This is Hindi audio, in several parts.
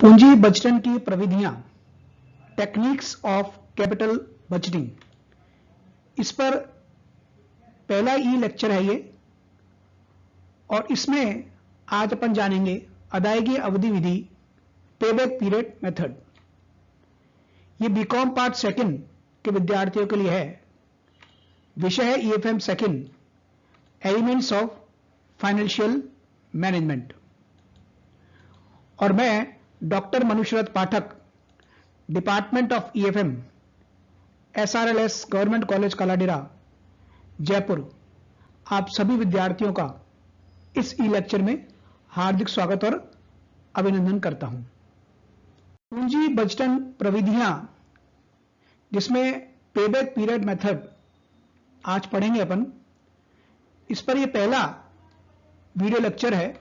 पूंजी बजटन की प्रविधियां, टेक्निक्स ऑफ कैपिटल बजटिंग, इस पर पहला ई लेक्चर है ये। और इसमें आज अपन जानेंगे अदायगी अवधि विधि, पेबैक पीरियड मेथड। ये बीकॉम पार्ट सेकंड के विद्यार्थियों के लिए है। विषय है EFM second, elements of financial management. और मैं doctor Manushyarath Pathak, department of EFM, SRLS government college Kaladera, Jaipur, आप सभी विद्यार्थियों का इस ई लेक्चर में हार्दिक स्वागत और अभिनंदन करता हूं। पूंजी बजटन प्रविधियां, जिसमें पेबैक पीरियड मेथड आज पढ़ेंगे अपन। इस पर यह पहला वीडियो लेक्चर है।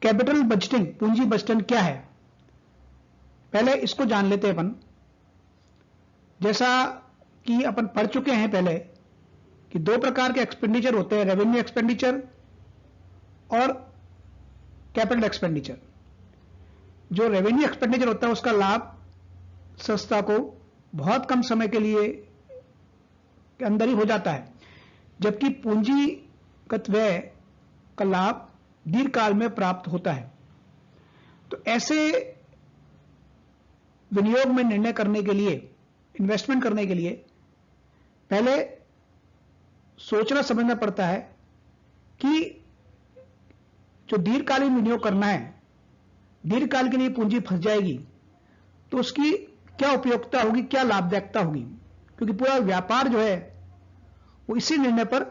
कैपिटल बजटिंग, पूंजी बजटन क्या है, पहले इसको जान लेते हैं अपन। जैसा कि अपन पढ़ चुके हैं पहले कि दो प्रकार के एक्सपेंडिचर होते हैं, रेवेन्यू एक्सपेंडिचर और कैपिटल एक्सपेंडिचर। जो रेवेन्यू एक्सपेंडिचर होता है उसका लाभ संस्था को बहुत कम समय के लिए के अंदर ही हो जाता है, जबकि पूंजीगत व्यय का लाभ दीर्घकाल में प्राप्त होता है। तो ऐसे विनियोग में निर्णय करने के लिए, इन्वेस्टमेंट करने के लिए पहले सोचना समझना पड़ता है कि जो दीर्घकालीन विनियोग करना है, दीर्घकाल के लिए पूंजी फंस जाएगी तो उसकी क्या उपयोगिता होगी, क्या लाभदायकता होगी, क्योंकि पूरा व्यापार जो है वो इसी निर्णय पर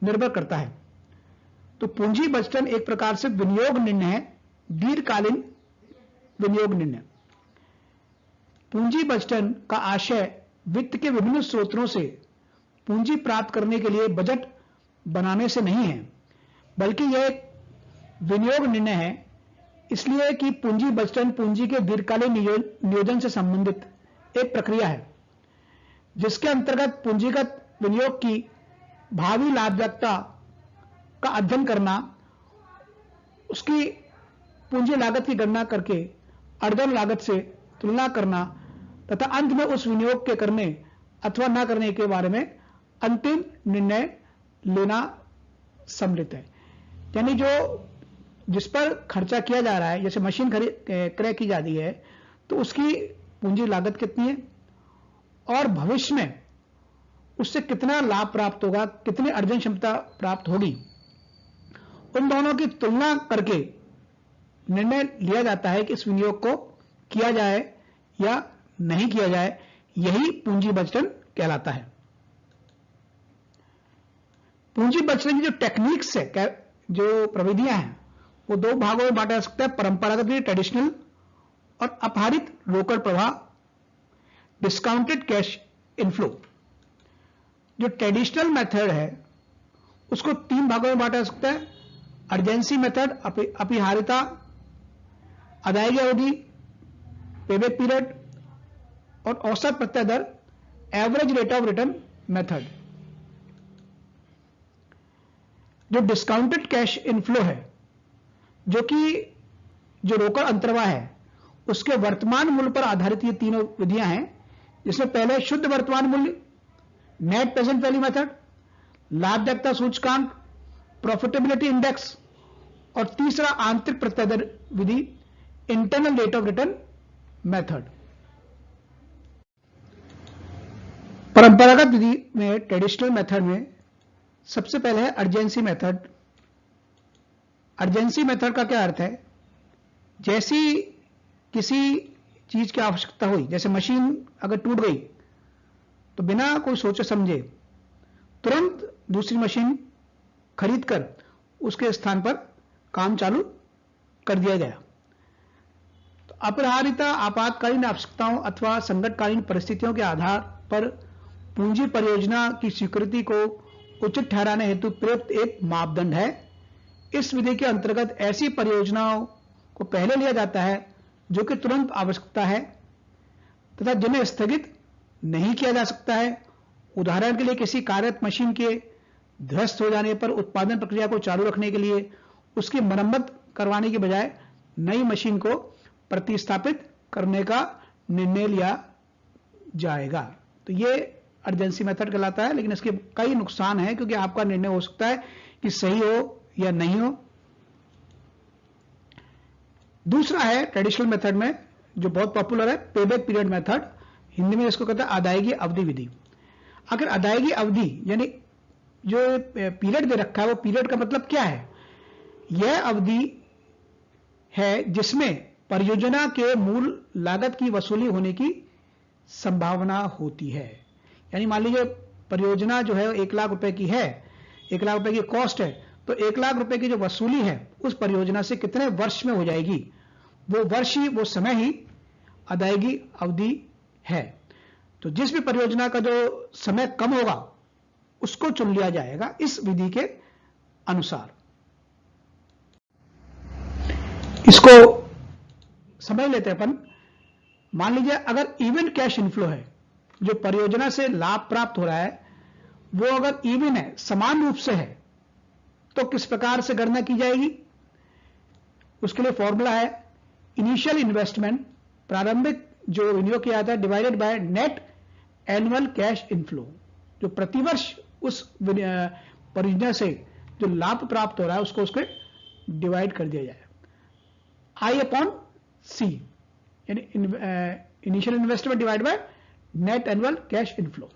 निर्भर करता है। तो पूंजी बजटन एक प्रकार से विनियोग निर्णय है, दीर्घकालीन विनियोग निर्णय। पूंजी बजटन का आशय वित्त के विभिन्न स्रोतों से पूंजी प्राप्त करने के लिए बजट बनाने से नहीं है, बल्कि यह एक विनियोग निर्णय है। इसलिए कि पूंजी बजटन पूंजी के दीर्घकालीन नियोजन से संबंधित एक प्रक्रिया है, जिसके अंतर्गत पूंजीगत विनियोग की भावी लाभदायकता का अध्ययन करना, उसकी पूंजी लागत की गणना करके अर्जन लागत से तुलना करना तथा अंत में उस विनियोग के करने अथवा न करने के बारे में अंतिम निर्णय लेना सम्मिलित है। यानी जो जिस पर खर्चा किया जा रहा है, जैसे मशीन क्रय की जाती है, तो उसकी पूंजी लागत कितनी है और भविष्य में उससे कितना लाभ प्राप्त होगा, कितनी अर्जन क्षमता प्राप्त होगी, उन दोनों की तुलना करके निर्णय लिया जाता है कि इस विनियोग को किया जाए या नहीं किया जाए। यही पूंजी बजटन कहलाता है। पूंजी बजटन की जो टेक्निक्स है, जो प्रविधियां हैं, वो दो भागों में बांटा जा सकता है, परंपरागत ट्रेडिशनल और अपहारित रोकड़ प्रवाह, डिस्काउंटेड कैश इनफ्लो। जो ट्रेडिशनल मेथड है उसको तीन भागों में बांटा जा सकता है, अर्जेंसी मेथड, अपरिहार्यता, अदायगी अवधि, पेबैक पीरियड, और औसत प्रत्यय दर, average rate of return method. जो डिस्काउंटेड कैश इनफ्लो है, जो कि जो रोकड़ अंतर्वाह है उसके वर्तमान मूल्य पर आधारित ये तीनों विधियां हैं, जिसमें पहले शुद्ध वर्तमान मूल्य, नेट प्रेजेंट वैल्यू मेथड, लाभदायकता सूचकांक, प्रॉफिटेबिलिटी इंडेक्स, और तीसरा आंतरिक प्रत्यय दर विधि, internal rate of return method. परंपरागत विधि में, ट्रेडिशनल मेथड में सबसे पहले है अर्जेंसी मेथड। अर्जेंसी मेथड का क्या अर्थ है? जैसी किसी चीज की आवश्यकता हुई, जैसे मशीन अगर टूट गई तो बिना कोई सोचे समझे तुरंत दूसरी मशीन खरीदकर उसके स्थान पर काम चालू कर दिया गया। तो अपरिहार्यता, आपातकालीन आवश्यकताओं अथवा संकटकालीन परिस्थितियों के आधार पर पूंजी परियोजना की स्वीकृति को उचित ठहराने हेतु प्रयुक्त एक मापदंड है। इस विधि के अंतर्गत ऐसी परियोजनाओं को पहले लिया जाता है जो कि तुरंत आवश्यकता है तथा जिन्हें स्थगित नहीं किया जा सकता है। उदाहरण के लिए किसी कार्यरत मशीन के ध्वस्त हो जाने पर उत्पादन प्रक्रिया को चालू रखने के लिए उसकी मरम्मत करवाने की बजाय नई मशीन को प्रतिस्थापित करने का निर्णय लिया जाएगा। तो ये अर्जेंसी मेथड कहलाता है, लेकिन इसके कई नुकसान हैं क्योंकि आपका निर्णय हो सकता है कि सही हो या नहीं हो। दूसरा है ट्रेडिशनल मेथड में जो बहुत पॉपुलर है, पेबैक पीरियड मेथड, हिंदी में इसको कहते हैं अदायगी अवधि विधि। अगर अदायगी अवधि यानी जो पीरियड दे रखा है वो पीरियड का मतलब क्या है? यह अवधि है जिसमें परियोजना के मूल लागत की वसूली होने की संभावना होती है। यानी मान लीजिए परियोजना जो है 1 लाख रुपए की है, 1 लाख रुपए की कॉस्ट है, तो 1 लाख रुपए की जो वसूली है उस परियोजना से कितने वर्ष में हो जाएगी, वो वर्ष ही, वो समय ही अदायगी अवधि है। तो जिस भी परियोजना का जो समय कम होगा उसको चुन लिया जाएगा इस विधि के अनुसार। इसको समझ लेते हैं अपन। मान लीजिए अगर इवन कैश इनफ्लो है, जो परियोजना से लाभ प्राप्त हो रहा है वो अगर इवन है, समान रूप से है, तो किस प्रकार से गणना की जाएगी? उसके लिए फॉर्मूला है इनिशियल इन्वेस्टमेंट, प्रारंभिक जो विनियोग किया जाता है, divided by net annual cash inflow, जो प्रतिवर्ष उस परियोजना से जो लाभ प्राप्त हो रहा है उसको उसके डिवाइड कर दिया जाए, आई अपॉन सी, यानी initial investment divide by net annual cash inflow.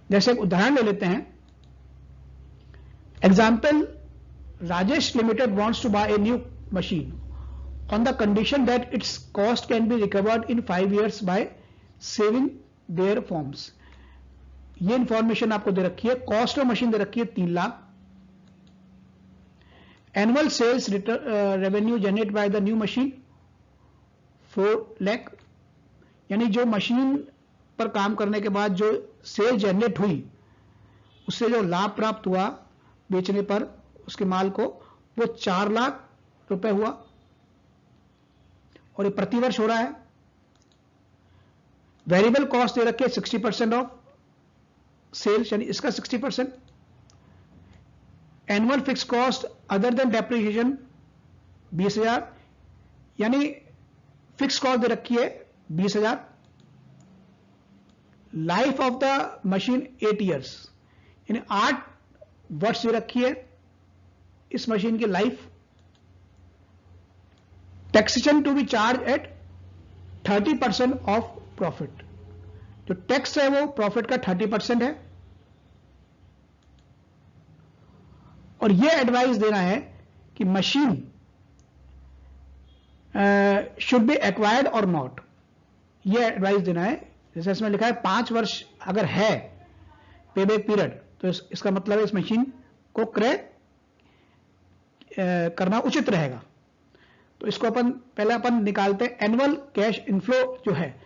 जैसे एक उदाहरण ले लेते हैं। Example, Rajesh limited wants to buy a new machine on the condition that its cost can be recovered in 5 years by saving their forms। ये इंफॉर्मेशन आपको दे रखी है, कॉस्ट ऑफ मशीन दे रखी है 3 lakh, annual sales revenue generate by the new machine 4 lakh, यानी जो मशीन पर काम करने के बाद जो सेल जनरेट हुई उससे जो लाभ प्राप्त हुआ बेचने पर उसके माल को, वो 4 लाख रुपए हुआ और ये प्रतिवर्ष हो रहा है। वेरिएबल कॉस्ट दे रखी है 60% ऑफ सेल्स, यानी इसका 60%। Annual fix cost other than depreciation 20,000, यानी फिक्स कॉस्ट दे रखी है 20,000। Life of the machine 8 years, यानी 8 वर्ष दे रखी है इस मशीन की life. Taxation to be charge at 30% of profit, जो टैक्स है वो प्रॉफिट का 30% है। और ये एडवाइस देना है कि मशीन शुड बी एक्वायर्ड और नॉट, ये एडवाइस देना है। जैसे इसमें लिखा है 5 वर्ष अगर है पेबैक पीरियड, तो इसका मतलब है इस मशीन को क्रय करना उचित रहेगा। तो इसको पहले अपन निकालते हैं। एनुअल कैश इनफ्लो जो है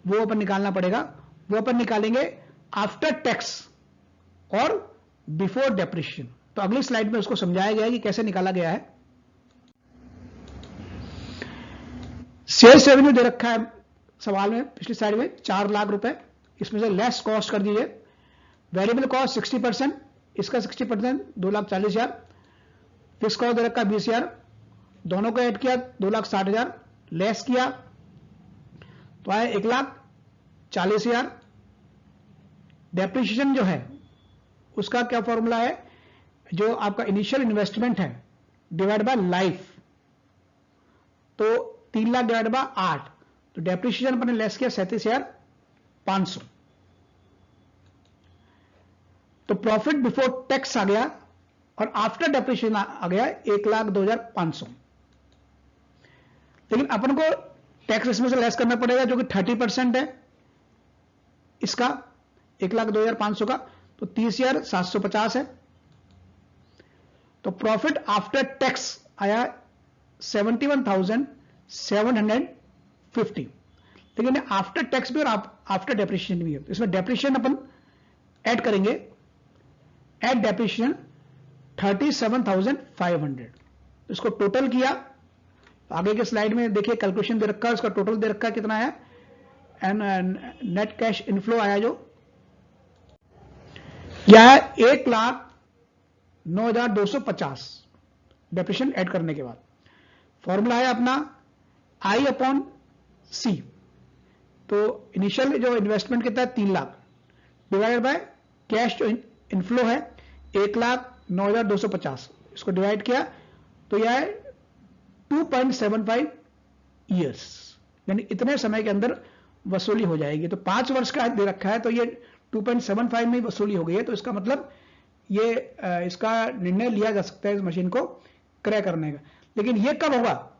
वो अपन निकालना पड़ेगा, वो अपन निकालेंगे आफ्टर टैक्स और बिफोर डेप्रिसिएशन। तो अगली स्लाइड में उसको समझाया गया है कि कैसे निकाला गया है। सेल्स रेवेन्यू दे रखा है सवाल में, पिछली स्लाइड में 4 लाख रुपए, इसमें से लेस कॉस्ट कर दीजिए। वेरिएबल कॉस्ट 60%, इसका 60% 2,40,000, फिक्स कॉस्ट दे रखा है 20,000, दोनों को ऐड किया 2,60,000, लेस किया तो आया 1,40,000। डेप्रिसिएशन जो है उसका क्या फॉर्मूला है, जो आपका इनिशियल इन्वेस्टमेंट है डिवाइड बाय लाइफ, तो 3 लाख डिवाइड बाय 8, तो डेप्रिसिएशन अपने लेस किया 37,500। तो प्रॉफिट बिफोर टैक्स आ गया और आफ्टर डेप्रिसिएशन आ गया 1,02,500। लेकिन अपन को टैक्स इसमें से लेस करना पड़ेगा जो कि 30% है इसका 1,02,500 का, तो 30,750 है। तो प्रॉफिट आफ्टर टैक्स आया 71,750, लेकिन आफ्टर टैक्स भी और आफ्टर डेप्रिसिएशन भी है। इसमें डेप्रिसिएशन अपन ऐड करेंगे, एड डेप्रिसिएशन 37,500। इसको टोटल किया, आगे के स्लाइड में देखिए कैलकुलेशन दे रखा है, उसका टोटल दे रखा है कितना है, नेट कैश इनफ्लो आया जो यह 1,40,000 9,250 डेप्रिशिएशन ऐड करने के बाद। फॉर्मूला है अपना I/C। तो इनिशियल जो इन्वेस्टमेंट कितना है 3 लाख डिवाइडेड बाय कैश जो इनफ्लो है 1,09,250, इसको डिवाइड किया तो यह है 2.75 ईयर्स, यानी इतने समय के अंदर वसूली हो जाएगी। तो 5 वर्ष का दे रखा है तो ये 2.75 में वसूली हो गई है। तो इसका मतलब ये इसका निर्णय लिया जा सकता है इस मशीन को क्रय करने का। लेकिन ये कब होगा?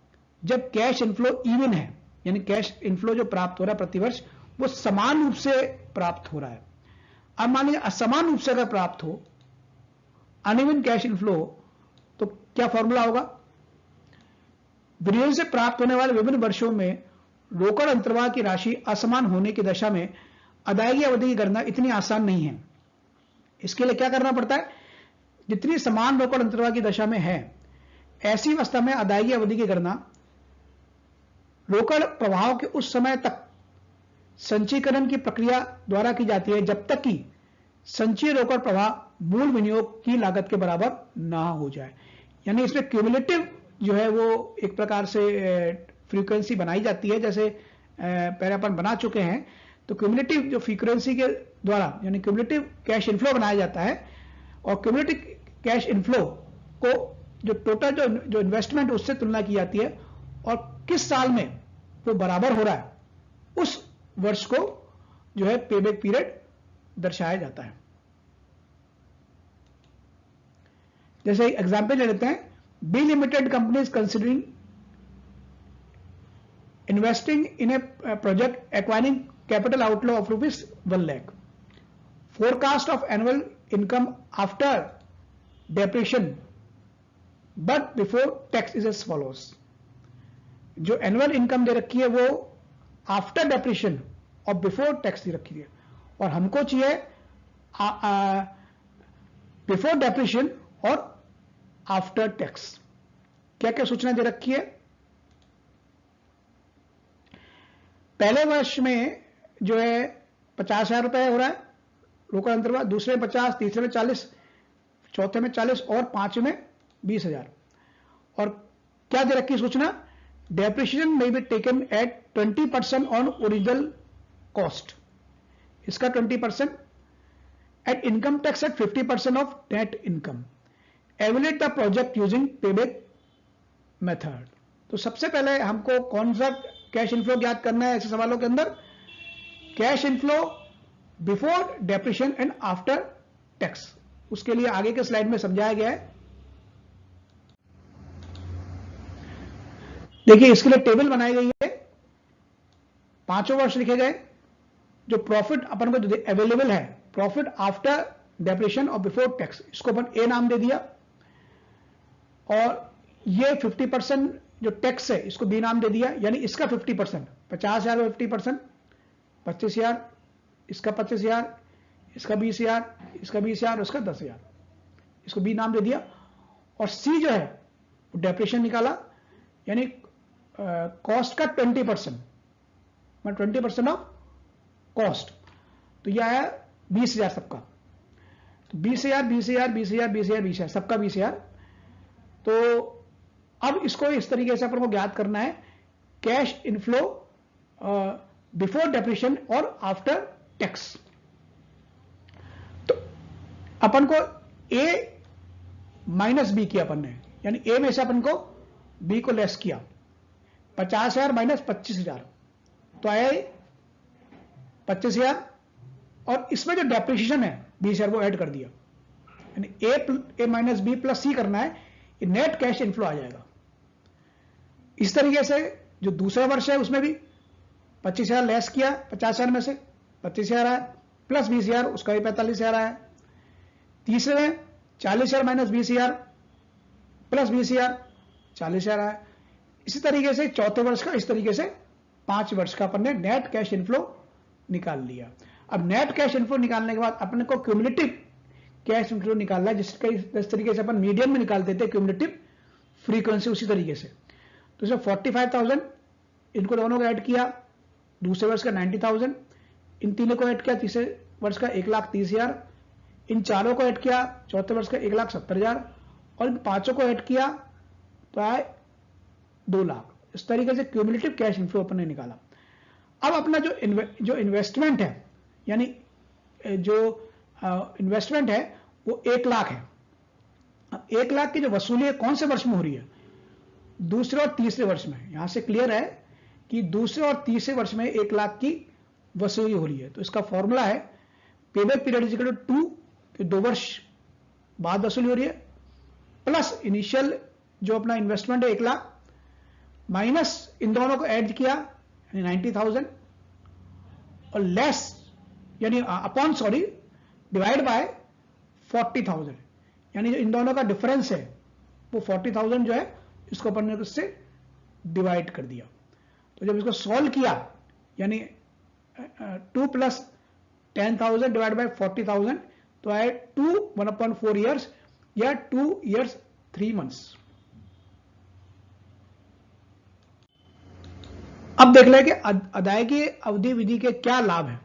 जब कैश इनफ्लो इवन है, यानी कैश इनफ्लो जो प्राप्त हो रहा है प्रतिवर्ष वो समान रूप से प्राप्त हो रहा है। अब मान लीजिए असमान रूप से अगर प्राप्त हो, अनइवन कैश इनफ्लो हो, तो क्या फॉर्मूला होगा? विनियोग से प्राप्त होने वाले विभिन्न वर्षों में रोकड़ अंतर्वाह की राशि असमान होने की दशा में अदायगी अवधि की गणना इतनी आसान नहीं है। इसके लिए क्या करना पड़ता है? जितनी समान रोकड़ अंतर्वाह की दशा में है, ऐसी अवस्था में अदायगी अवधि की गणना रोकड़ प्रवाह के उस समय तक संचयीकरण की प्रक्रिया द्वारा की जाती है जब तक कि संचयी रोकड़ प्रवाह मूल विनियोग की लागत के बराबर ना हो जाए। यानी इसमें क्यूमुलेटिव जो है वो एक प्रकार से फ्रीक्वेंसी बनाई जाती है, जैसे पहले अपन बना चुके हैं। तो क्यूमुलेटिव जो फ्रीक्वेंसी के द्वारा यानी क्यूमुलेटिव कैश इनफ्लो बनाया जाता है, और क्यूमुलेटिव कैश इनफ्लो को जो टोटल जो इन्वेस्टमेंट उससे तुलना की जाती है और किस साल में वो बराबर हो रहा है उस वर्ष को जो है पेबैक पीरियड दर्शाया जाता है। जैसे एग्जांपल ले लेते हैं, B limited company is considering investing in a project acquiring capital outflow of ₹1 lakh। Forecast of annual income after depreciation but before tax is as follows. जो एनुअल इनकम दे रखी है वो आफ्टर डेप्रिशिएशन और बिफोर टैक्स दे रखी है, और हमको चाहिए बिफोर डेप्रिशिएशन और आफ्टर टैक्स। क्या क्या सूचना दे रखी है? पहले वर्ष में जो है 50,000 रुपए हो रहा है रोकड़ अंतर्वाह, दूसरे में 50, तीसरे में 40, चौथे में 40 और पांचवें में 20,000। और क्या दे रखी सूचना? डेप्रिशिएशन में be taken at 20% on original cost, इसका 20%, at income tax at 50% of net income, evaluate the project using payback method. तो सबसे पहले हमको कौन सा कैश इनफ्लो ज्ञात करना है ऐसे सवालों के अंदर? Cash inflow before depreciation and after tax. उसके लिए आगे के स्लाइड में समझाया गया है। देखिए इसके लिए टेबल बनाई गई है, पांचों वर्ष लिखे गए। जो प्रॉफिट अपन को अवेलेबल है, प्रॉफिट आफ्टर डेप्रिशिएशन और बिफोर टैक्स, इसको अपन ए नाम दे दिया। और ये 50% जो टैक्स है इसको बी नाम दे दिया, यानी इसका 50%, 50,000 में 50%, 25,000, इसका 25,000, इसका 20,000, इसका 20,000, उसका 10,000, इसको बी नाम दे दिया। और सी जो है वो डेप्रिशिएशन निकाला, यानी कॉस्ट का 20%, 20% ऑफ कॉस्ट। तो यह है 20,000 सबका। तो 20,000, 20,000, 20,000, 20,000, 20,000 सबका 20,000। तो अब इसको इस तरीके से अपन को ज्ञात करना है कैश इनफ्लो बिफोर डेप्रिशिएशन और आफ्टर टैक्स। तो अपन को ए माइनस बी किया अपन ने, यानी ए में से अपन को बी को लेस किया। 50,000 माइनस 25,000 तो आया 25,000, और इसमें जो डेप्रिशिएशन है 20,000 वो ऐड कर दिया, यानी ए माइनस बी प्लस सी करना है, ये नेट कैश इनफ्लो आ जाएगा। इस तरीके से जो दूसरा वर्ष है उसमें भी 25,000 लेस किया, 50,000 में से 25,000 आया, प्लस 20,000 उसका भी 45,000 आया। तीसरे में 40,000 माइनस 20,000 प्लस 20,000 40,000 आया। इसी तरीके से चौथे वर्ष का, इस तरीके से 5 वर्ष का अपन ने नेट कैश इनफ्लो निकाल लिया। अब नेट कैश इनफ्लो निकालने के बाद अपने को क्यूमुलेटिव कैश इनफ्लो निकालना है, जिस तरीके से अपन मीडियन में निकाल देते हैं क्यूमुलेटिव फ्रीक्वेंसी, उसी तरीके से। तो इसमें 45,000 इनको दोनों को ऐड किया, दूसरे वर्ष का 90,000, इन तीनों को ऐड किया, तीसरे वर्ष का 1,30,000, इन चारों को ऐड किया, चौथे वर्ष का 1,70,000, और इन पांचों को ऐड किया तो आए 2 लाख। इस तरीके से क्यूमुलेटिव कैश इनफ्लो अपन ने निकाला। अब अपना जो इन्वेस्टमेंट है, यानी जो इन्वेस्टमेंट है वो 1 लाख है। अब 1 लाख की जो वसूली है कौन से वर्ष में हो रही है? दूसरे और तीसरे वर्ष में। यहां से क्लियर है कि दूसरे और तीसरे वर्ष में 1 लाख की वसूली हो रही है। तो इसका फॉर्मूला है payback period is equal to 2, कि 2 वर्ष बाद वसूली हो रही है, प्लस इनिशियल जो अपना इन्वेस्टमेंट है 1 लाख, माइनस इन दोनों को ऐड किया यानी 90,000, और लेस यानी अपॉन डिवाइड बाय 40,000, यानी जो इन दोनों का डिफरेंस है वो 40,000 जो है इसको अपन ने इससे डिवाइड कर दिया। तो जब इसको सॉल्व किया यानी 2 + 10,000 डिवाइड बाय 40,000 तो आए 2 1/4 ईयर्स या 2 ईयर्स 3 मंथ्स। अब देख लें कि अदायगी अवधि विधि के क्या लाभ है।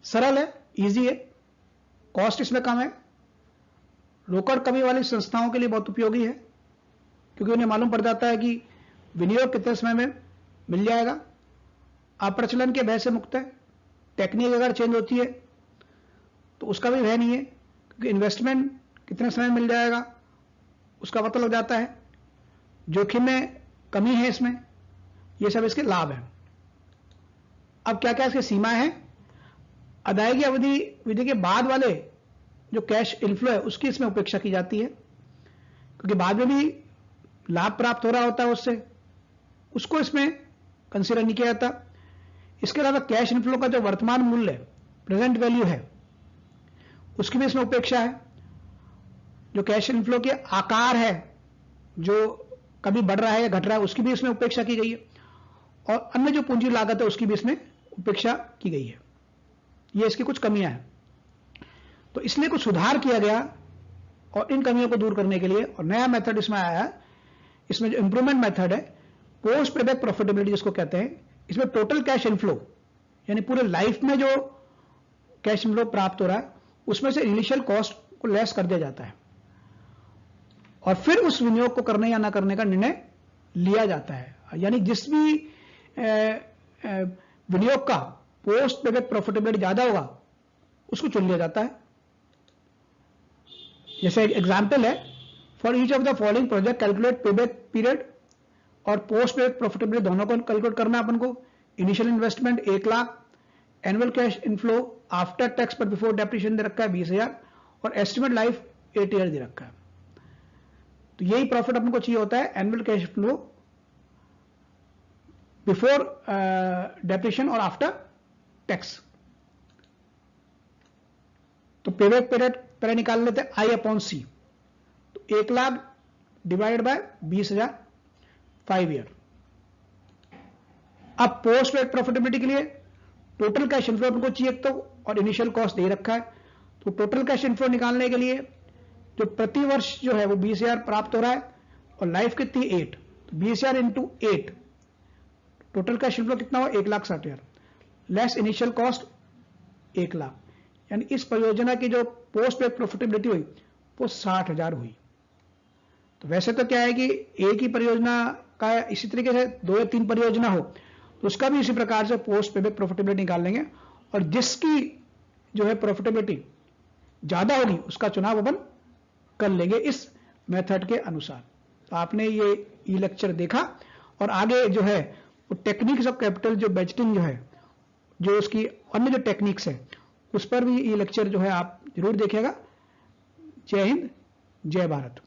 सरल है, इजी है, कॉस्ट इसमें कम है, रोकड़ कमी वाली संस्थाओं के लिए बहुत उपयोगी है, क्योंकि उन्हें मालूम पड़ जाता है कि विनियोग कितने समय में मिल जाएगा, अप्रचलन के भय से मुक्त है, टेक्निक अगर चेंज होती है तो उसका भी भय नहीं है, क्योंकि इन्वेस्टमेंट कितने समय में मिल जाएगा उसका पता लग जाता है, जोखिम में कमी है इसमें। ये सब इसके लाभ हैं। अब क्या क्या इसकी सीमा है? अदायगी अवधि विधि के बाद वाले जो कैश इनफ्लो है उसकी इसमें उपेक्षा की जाती है, क्योंकि बाद में भी लाभ प्राप्त हो रहा होता है उससे, उसको इसमें कंसीडर नहीं किया जाता। इसके अलावा कैश इनफ्लो का जो वर्तमान मूल्य प्रेजेंट वैल्यू है उसकी भी इसमें उपेक्षा है। जो कैश इनफ्लो के आकार है जो कभी बढ़ रहा है या घट रहा है उसकी भी इसमें उपेक्षा की गई है, और अन्य जो पूंजी लागत है उसकी भी इसमें उपेक्षा की गई है। ये इसकी कुछ कमियां हैं, तो इसलिए कुछ सुधार किया गया और इन कमियों को दूर करने के लिए और नया मेथड इसमें आया है। इसमें जो इंप्रूवमेंट मेथड है पोस्ट पेबैक प्रॉफिटेबिलिटी जिसको कहते हैं, इसमें टोटल कैश इनफ्लो यानी पूरे लाइफ में जो कैश इनफ्लो प्राप्त हो रहा है उसमें से इनिशियल कॉस्ट को लेस कर दिया जाता है और फिर उस विनियोग को करने या ना करने का निर्णय लिया जाता है। यानी जिस भी विनियोग का पोस्ट पेबैक प्रॉफिटेबिलिटी ज्यादा होगा उसको चुन लिया जाता है। जैसे एग्जांपल है, for each of the following project calculate payback period और पोस्ट पेबैक प्रॉफिटेबिलिटी दोनों को कैलकुलेट करना है अपन को। Initial investment 1 lakh, annual cash inflow after tax पर बिफोर डेप्रिसिएशन दे रखा है 20,000 और एस्टिमेट लाइफ 8 ईयर दे रखा है। तो यही प्रॉफिट अपन को चाहिए होता है, annual cash flow before depreciation और आफ्टर टैक्स। तो पेबैक पीरियड पहले निकाल लेते हैं I/C। तो 1 लाख डिवाइड बाय 20,000 5 ईयर। अब पोस्ट पेबैक प्रॉफिटेबिलिटी के लिए टोटल कैश इनफ्लो अपन को चाहिए तो, और इनिशियल कॉस्ट दे रखा है। तो टोटल कैश इनफ्लो निकालने के लिए जो प्रति वर्ष जो है वो 20,000 प्राप्त हो रहा है और लाइफ कितनी 8, तो 20,000 इंटू 8 टोटल कैश इनफ्लो कितना हुआ 1,60,000 लेस इनिशियल कॉस्ट 1 लाख। यानी इस परियोजना की जो पोस्ट पेबैक प्रॉफिटेबिलिटी हुई वो 60,000 हुई। तो वैसे तो क्या है कि एक ही परियोजना का इसी तरीके से 2 या 3 परियोजना हो तो उसका भी इसी प्रकार से पोस्ट पेबैक प्रॉफिटेबिलिटी निकाल लेंगे और जिसकी जो है प्रॉफिटेबिलिटी ज्यादा होगी उसका चुनाव अपन कर लेंगे इस मेथड के अनुसार। तो आपने ये ई लेक्चर देखा और आगे जो है वो टेक्निक्स ऑफ कैपिटल जो बजटिंग जो है, जो उसकी अन्य जो टेक्निक्स है उस पर भी ये लेक्चर जो है आप जरूर देखिएगा। जय हिंद, जय भारत।